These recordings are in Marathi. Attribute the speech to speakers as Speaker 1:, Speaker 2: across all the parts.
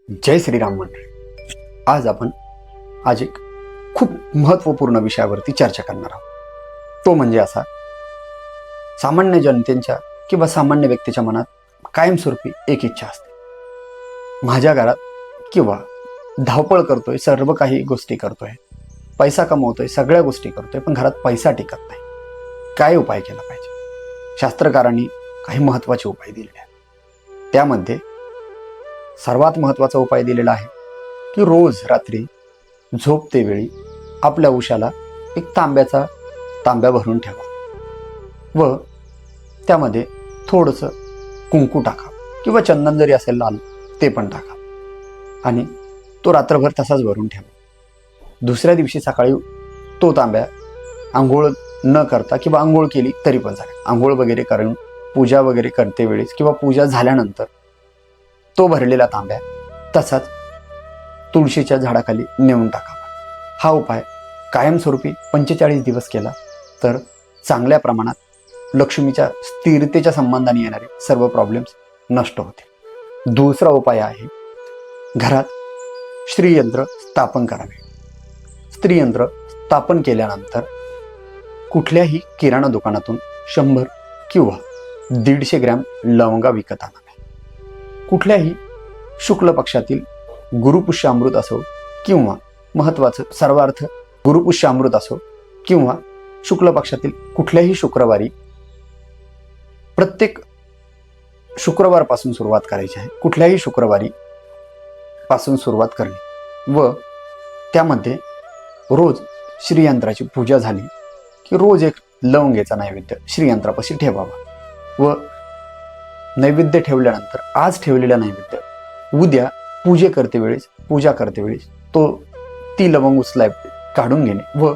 Speaker 1: जय श्रीराम मंडळी. आज एक खूप महत्त्वपूर्ण विषयावरती चर्चा करणार आहोत. तो म्हणजे असा, सामान्य जनतेच्या किंवा सामान्य व्यक्तीच्या मनात कायमस्वरूपी एक इच्छा असते. माझ्या घरात किंवा धावपळ करतोय, सर्व काही गोष्टी करतोय, पैसा कमवतोय, सगळ्या गोष्टी करतोय, पण घरात पैसा टिकत नाही. काय उपाय केला पाहिजे? शास्त्रकारांनी काही महत्त्वाचे उपाय दिलेले आहेत. त्यामध्ये सर्वात महत्त्वाचा उपाय दिलेला आहे की रोज रात्री झोपते वेळी आपल्या उशाला एक तांब्या भरून ठेवा व त्यामध्ये थोडंसं कुंकू टाका किंवा चंदन जरी असेल लाल ते पण टाका आणि तो रात्रभर तसाच भरून ठेवा. दुसऱ्या दिवशी सकाळी तो तांब्या आंघोळ न करता किंवा आंघोळ केली तरी पण चालेल, आंघोळ वगैरे करून पूजा वगैरे करते वेळेस किंवा पूजा झाल्यानंतर तो भरलेला तांब्या तसाच तुळशीच्या झाडाखाली नेऊन टाकावा. हा उपाय कायमस्वरूपी 45 दिवस केला तर चांगल्या प्रमाणात लक्ष्मीच्या स्थिरतेच्या संबंधाने येणारे सर्व प्रॉब्लेम्स नष्ट होतील. दुसरा उपाय आहे, घरात श्रीयंत्र स्थापन करावे. श्रीयंत्र स्थापन केल्यानंतर कुठल्याही किराणा दुकानातून 100 किंवा 150 ग्रॅम लवंगा विकत आणाव्या. कुठल्याही शुक्ल पक्षातील गुरुपुष्यामृत असो किंवा महत्त्वाचं सर्वार्थ गुरुपुष्यामृत असो किंवा शुक्ल पक्षातील कुठल्याही शुक्रवारी, प्रत्येक शुक्रवारपासून सुरुवात करायची आहे. कुठल्याही शुक्रवारी पासून सुरुवात करणे व त्यामध्ये रोज श्रीयंत्राची पूजा झाली की रोज एक लवंगेचा नैवेद्य श्रीयंत्रापाशी ठेवावा व नैवेद्य ठेवल्यानंतर आज ठेवलेला नैवेद्य उद्या पूजा करते वेळेस ती लवंग उचलाय काढून घेणे व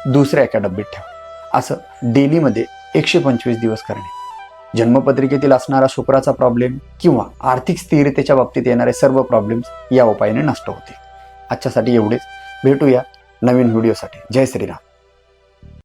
Speaker 1: दुसऱ्या एका डब्यात ठेवा. असं डेलीमध्ये 125 दिवस करणे. जन्मपत्रिकेतील असणारा शुक्राचा प्रॉब्लेम किंवा आर्थिक स्थिरतेच्या बाबतीत येणारे सर्व प्रॉब्लेम्स या उपायाने नष्ट होतील. आजच्यासाठी एवढेच. भेटूया नवीन व्हिडिओसाठी. जय श्रीराम.